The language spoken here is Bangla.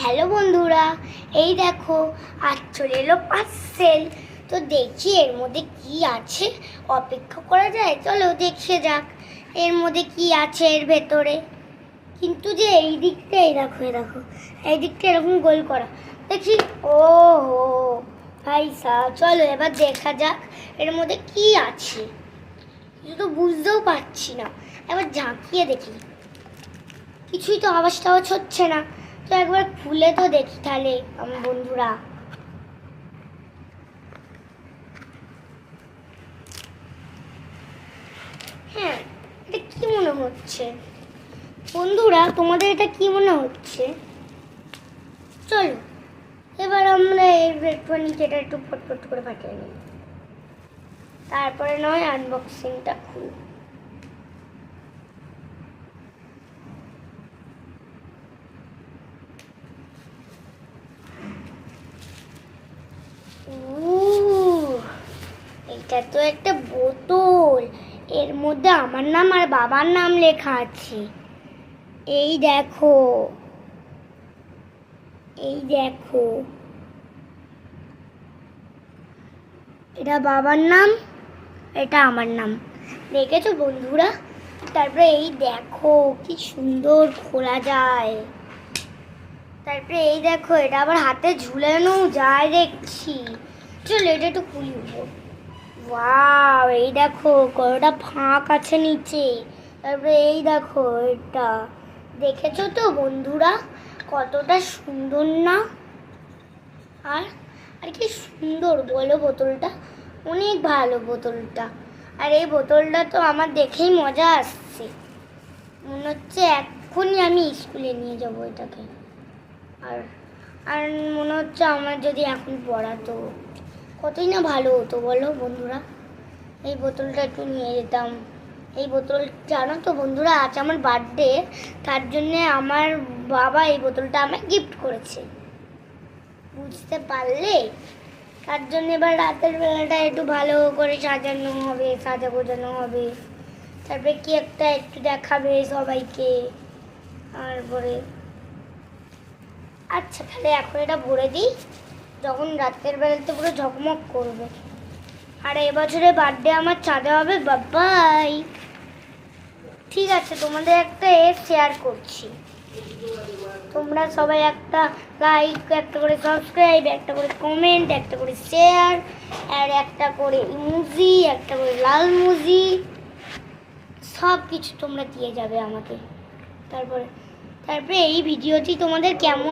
হ্যালো বন্ধুরা, এই দেখো আজ চলে এলো পার্সেল। তো দেখি এর মধ্যে কি আছে, অপেক্ষা করা যায়? চলো দেখে যাক এর মধ্যে কি আছে এর ভেতরে। কিন্তু যে এই দিকটা, এই দেখো এই দিকটা এরকম গোল করা দেখি। ও হো ভাই সাহ, চলো এবার দেখা যাক এর মধ্যে কি আছে। কিছু তো বুঝতেও পারছি না, এবার ঝাঁকিয়ে দেখি। কিছুই তো আওয়াজ টাওয়াজ হচ্ছে না, তো একবার খুলে তো দেখি তাহলে আমার বন্ধুরা। হ্যাঁ, এটা কি মনে হচ্ছে বন্ধুরা? তোমাদের এটা কি মনে হচ্ছে? চলো এবার আমরা ইলেকট্রনিক এটা একটু ফটফট করে ফাটিয়ে নিই, তারপরে নয় আনবক্সিংটা খুলব। এটা তো একটা বোতল, এর মধ্যে আমার নাম আর বাবার নাম লেখা আছে। এই দেখো, এই দেখো, এটা বাবার নাম, এটা আমার নাম, দেখেছো বন্ধুরা? তারপরে এই দেখো কি সুন্দর খোলা যায়। তারপরে এই দেখো, এটা আবার হাতে ঝুলানো যায় দেখছি। চলো এটা একটু খুলি। ওয়াও, এই দেখো কতটা ফাঁক আছে নিচে। তারপরে এই দেখো, এটা দেখেছো তো বন্ধুরা কতটা সুন্দর না? আর আর কি সুন্দর বলো বোতলটা, অনেক ভালো বোতলটা। আর এই বোতলটা তো আমার দেখেই মজা আসছে, মনে হচ্ছে এক্ষুনি আমি স্কুলে নিয়ে যাব এটাকে। আর আর মনে হচ্ছে আমার যদি এখন পড়াতো কতই না ভালো হতো বলো বন্ধুরা। এই বোতলটা একটু নিয়ে যেতাম। এই বোতল জানো তো বন্ধুরা, আজ আমার বার্থডে, তার জন্যে আমার বাবা এই বোতলটা আমায় গিফট করেছে, বুঝতে পারলে? তার জন্য এবার রাতের বেলাটা একটু ভালো করে সাজানো হবে, সাজা গোজানো হবে। তারপরে কি একটা একটু দেখাবে সবাইকে। তারপরে আচ্ছা তাহলে এখন এটা ভরে দিই, যখন রাতের বেলাতে পুরো ঝকমক করবে। আর এবছরে বার্থডে আমার চাঁদা হবে বাবাই। ঠিক আছে, তোমাদের একটা শেয়ার করছি। তোমরা সবাই একটা লাইক, একটা করে সাবস্ক্রাইব, একটা করে কমেন্ট, একটা করে শেয়ার, আর একটা করে ইমোজি, একটা করে লাল মুজি, সব কিছু তোমরা দিয়ে যাবে আমাকে। তারপরে তারপরে এই ভিডিওটি তোমাদের কেমন